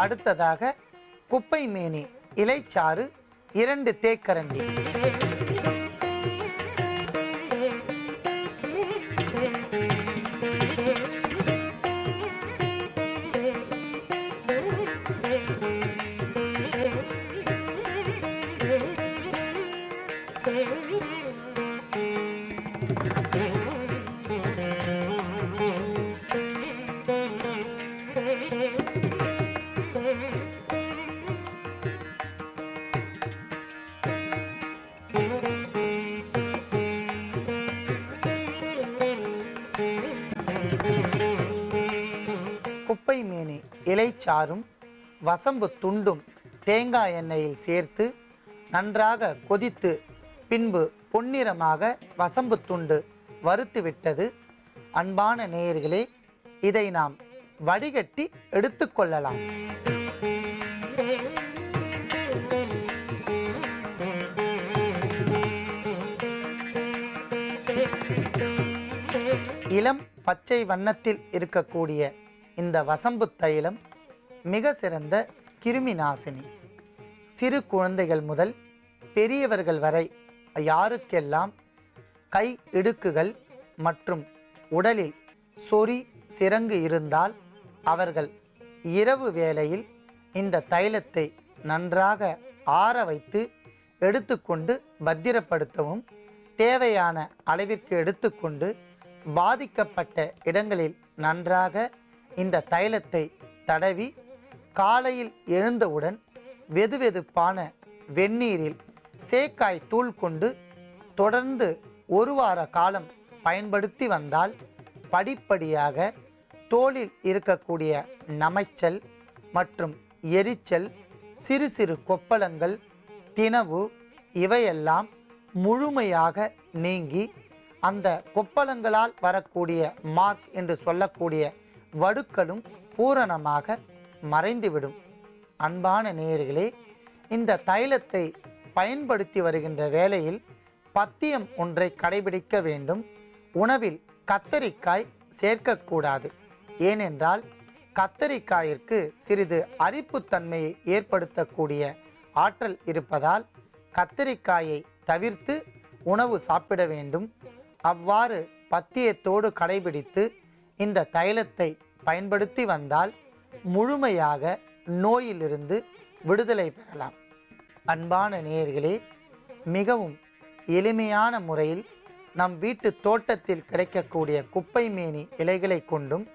அடுத்ததாக குப்பை மேனி இலைச்சாறு 2 தேக்கரண்டி. குப்பை மேனி இலைச்சாறும் வசம்பு துண்டும் தேங்காய் எண்ணெயில் சேர்த்து நன்றாக கொதித்து பின்பு பொன்னிறமாக வசம்பு துண்டு வறுத்து விட்டது. அன்பான நேயர்களே, இதை நாம் வடிகட்டி எடுத்துக்கொள்ளலாம். இளம் பச்சை வண்ணத்தில் இருக்கக்கூடிய இந்த வசம்பு தைலம் மிக சிறந்த கிருமி நாசினி. சிறு குழந்தைகள் முதல் பெரியவர்கள் வரை யாருக்கெல்லாம் கை இடுக்குகள் மற்றும் உடலில் சொறி சிரங்கு இருந்தால் அவர்கள் இரவு வேளையில் இந்த தைலத்தை நன்றாக ஆற வைத்து எடுத்துக்கொண்டு பத்திரப்படுத்தவும், தேவையான அளவிற்கு எடுத்துக்கொண்டு பாதிக்கப்பட்ட இடங்களில் நன்றாக இந்த தைலத்தை தடவி காலையில் எழுந்தவுடன் வெதுவெதுப்பான வெந்நீரில் சேக்காய் தூள் கொண்டு தொடர்ந்து 1 வார காலம் பயன்படுத்தி வந்தால் படிப்படியாக தோலில் இருக்கக்கூடிய நமைச்சல் மற்றும் எரிச்சல், சிறு சிறு கொப்பளங்கள், தினவு இவையெல்லாம் முழுமையாக நீங்கி அந்த கொப்பளங்களால் வரக்கூடிய மார்க் என்று சொல்லக்கூடிய வடுக்களும் பூரணமாக மறைந்துவிடும். அன்பான நேயர்களே, இந்த தைலத்தை பயன்படுத்தி வருகின்ற வேளையில் பத்தியம் ஒன்றை கடைபிடிக்க வேண்டும். உணவில் கத்தரிக்காய் சேர்க்கக்கூடாது. ஏனென்றால் கத்தரிக்காயிற்கு சிறிது அரிப்புத்தன்மையை ஏற்படுத்தக்கூடிய ஆற்றல் இருப்பதால் கத்தரிக்காயை தவிர்த்து உணவு சாப்பிட வேண்டும். அவ்வாறு பத்தியத்தோடு கடைபிடித்து இந்த தைலத்தை பயன்படுத்தி வந்தால் முழுமையாக நோயிலிருந்து விடுதலை பெறலாம். அன்பான நேயர்களே, மிகவும் எளிமையான முறையில் நம் வீட்டு தோட்டத்தில் கிடைக்கக்கூடிய குப்பை மேனி இலைகளை கொண்டும்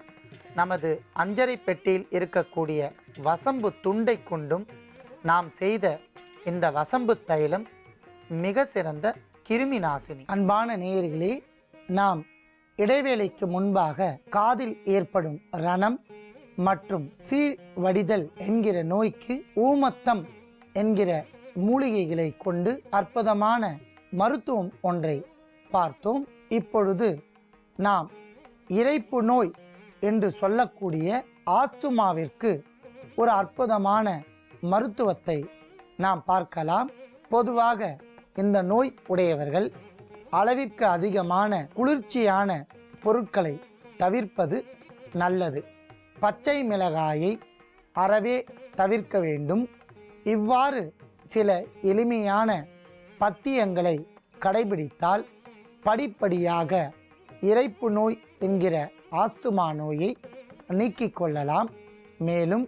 நமது அஞ்சரை பெட்டியில் இருக்கக்கூடிய வசம்பு துண்டை கொண்டும் நாம் செய்த இந்த வசம்பு தைலம் மிக சிறந்த கிருமி நாசினி. அன்பான நேயர்களே, நாம் இடைவேளைக்கு முன்பாக காதில் ஏற்படும் ரணம் மற்றும் சீழ்வடிதல் என்கிற நோய்க்கு ஊமத்தம் என்கிற மூலிகைகளை கொண்டு அற்புதமான மருத்துவம் ஒன்றை பார்த்தோம். இப்பொழுது நாம் இரைப்பு நோய் என்று சொல்லக்கூடிய ஆஸ்துமாவிற்கு ஒரு அற்புதமான மருத்துவத்தை நாம் பார்க்கலாம். பொதுவாக இந்த நோய் உடையவர்கள் அளவிற்கு அதிகமான குளிர்ச்சியான பொருட்களை தவிர்ப்பது நல்லது. பச்சை மிளகாயை அறவே தவிர்க்க வேண்டும். இவ்வாறு சில எளிமையான பத்தியங்களை கடைபிடித்தால் படிப்படியாக இரைப்பு நோய் என்கிற ஆஸ்துமா நோயை நீக்கிக் கொள்ளலாம். மேலும்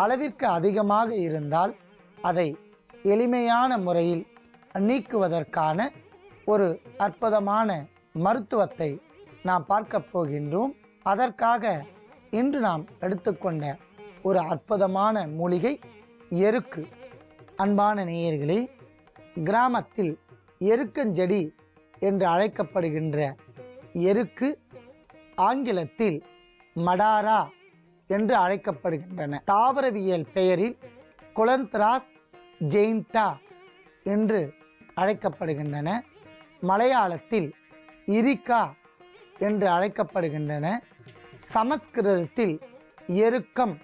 அளவிற்கு அதிகமாக இருந்தால் அதை எளிமையான முறையில் நீக்குவதற்கான ஒரு அற்புதமான மருத்துவத்தை நாம் பார்க்க போகின்றோம். அதற்காக இன்று நாம் எடுத்துக்கொண்ட ஒரு அற்புதமான மூலிகை எருக்கு. அன்பான நேயர்களே, கிராமத்தில் எருக்கஞ்செடி என்று அழைக்கப்படுகின்ற எருக்கு ஆங்கிலத்தில் மடாரா என்று அழைக்கப்படுகின்றன. தாவரவியல் பெயரில் கொலந்த்ராஸ் ஜெயின்டா என்று அழைக்கப்படுகின்றன. மலையாளத்தில் இரிக்கா என்று அழைக்கப்படுகின்றன. சமஸ்கிருதத்தில் எருக்கம்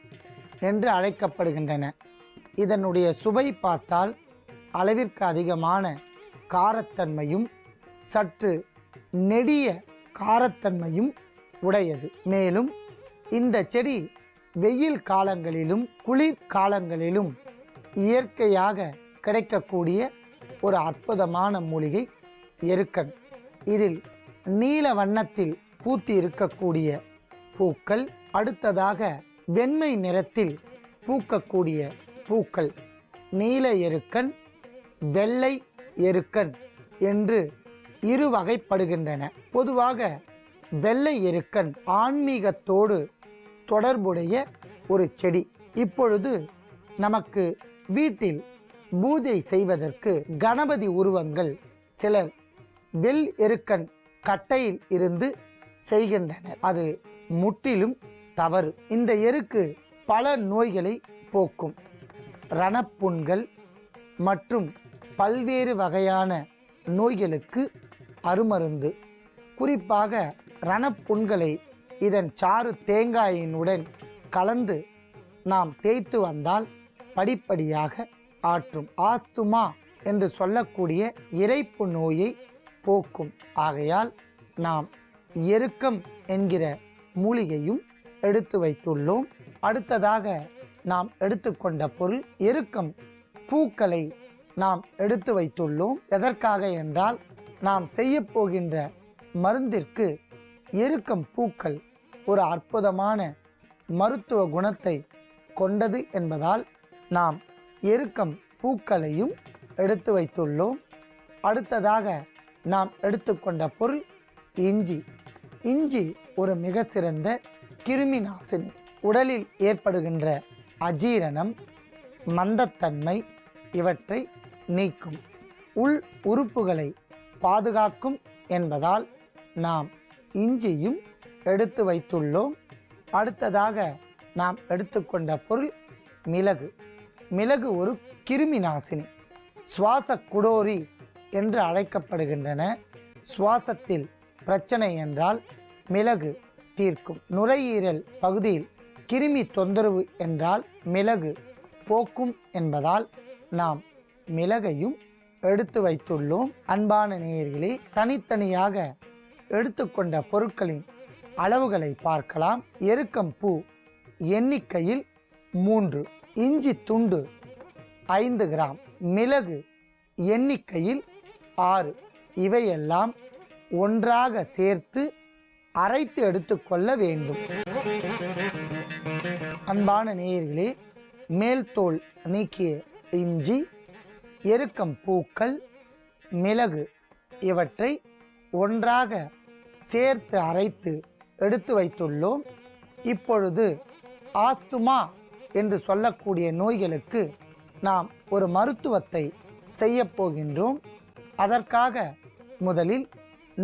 என்று அழைக்கப்படுகின்றன. இதனுடைய சுவை பார்த்தால் அளவிற்கு அதிகமான காரத்தன்மையும் சற்று நெடிய காரத்தன்மையும் உடையது. மேலும் இந்த செடி வெயில் காலங்களிலும் குளிர் காலங்களிலும் இயற்கையாக கிடைக்கக்கூடிய ஒரு அற்புதமான மூலிகை எருக்கன். இதில் நீல வண்ணத்தில் பூத்தி இருக்கக்கூடிய பூக்கள், அடுத்ததாக வெண்மை நிறத்தில் பூக்கக்கூடிய பூக்கள் நீல எருக்கன், வெள்ளை எருக்கன் என்று இரு வகைப்படுகின்றன. பொதுவாக வெள்ளை எருக்கன் ஆன்மீகத்தோடு தொடர்புடைய ஒரு செடி. இப்பொழுது நமக்கு வீட்டில் பூஜை செய்வதற்கு கணபதி உருவங்கள் சிலர் வெள் எருக்கன் கட்டையில் இருந்து செய்கின்றனர். அது முற்றிலும் தவறு. இந்த எருக்கு பல நோய்களை போக்கும். ரணப்புண்கள் மற்றும் பல்வேறு வகையான நோய்களுக்கு அருமருந்து. குறிப்பாக ரணப்புண்களை இதன் சாறு தேங்காயினுடன் கலந்து நாம் தேய்த்து வந்தால் படிப்படியாக ஆற்றும். ஆஸ்துமா என்று சொல்லக்கூடிய இரைப்பு நோயை போக்கும். ஆகையால் நாம் எருக்கம் என்கிற மூலிகையும் எடுத்து வைத்துள்ளோம். அடுத்ததாக நாம் எடுத்துக்கொண்ட பொருள் எருக்கம் பூக்களை நாம் எடுத்து வைத்துள்ளோம். எதற்காக என்றால் நாம் செய்ய போகின்ற மருந்திற்கு எருக்கம் பூக்கள் ஒரு அற்புதமான மருத்துவ குணத்தை கொண்டது என்பதால் நாம் எருக்கம் பூக்களையும் எடுத்து வைத்துள்ளோம். அடுத்ததாக நாம் எடுத்துக்கொண்ட பொருள் இஞ்சி. இஞ்சி ஒரு மிக சிறந்த கிருமி நாசினி. உடலில் ஏற்படுகின்ற அஜீரணம், மந்தத்தன்மை இவற்றை நீக்கும். உள் உறுப்புகளை பாதுகாக்கும் என்பதால் நாம் இஞ்சியும் எடுத்து வைத்துள்ளோம். அடுத்ததாக நாம் எடுத்துக்கொண்ட பொருள் மிளகு. மிளகு ஒரு கிருமி நாசினி. சுவாச குடோரி என்று அழைக்கப்படுகின்றன. சுவாசத்தில் பிரச்சனை என்றால் மிளகு தீர்க்கும். நுரையீரல் பகுதியில் கிருமி தொந்தரவு என்றால் மிளகு போக்கும் என்பதால் நாம் மிளகையும் எடுத்து வைத்துள்ளோம். அன்பான நேயர்களே, தனித்தனியாக எடுத்துக்கொண்ட பொருட்களின் அளவுகளை பார்க்கலாம். எருக்கம் பூ எண்ணிக்கையில் 3, இஞ்சி துண்டு 5 கிராம், மிளகு எண்ணிக்கையில் 6. இவையெல்லாம் ஒன்றாக சேர்த்து அரைத்து எடுத்துக்கொள்ள வேண்டும். அன்பான நேயர்களே, மேல் தோல் நீக்கிய இஞ்சி, எருக்கம் பூக்கள், மிளகு இவற்றை ஒன்றாக சேர்த்து அரைத்து எடுத்து வைத்துள்ளோம். இப்பொழுது ஆஸ்துமா என்று சொல்லக்கூடிய நோய்களுக்கு நாம் ஒரு மருத்துவத்தை செய்ய போகின்றோம். அதற்காக முதலில்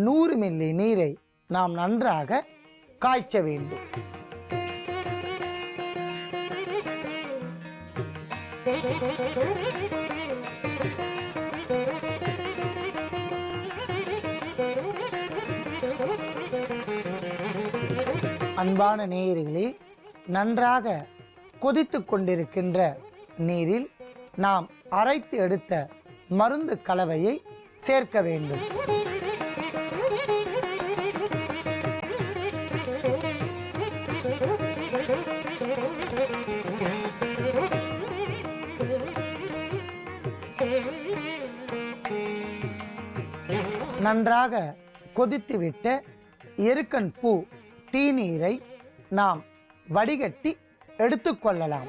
100 மில்லி நீரை நாம் நன்றாக காய்ச்ச வேண்டும். அன்பான நேயர்களே, நன்றாக கொதித்து கொண்டிருக்கின்ற நீரில் நாம் அரைத்து எடுத்த மருந்து கலவையை சேர்க்க வேண்டும். நன்றாக கொதித்துவிட்ட எருக்கன் பூ தீநீரை நாம் வடிகட்டி எடுத்துக்கொள்ளலாம்.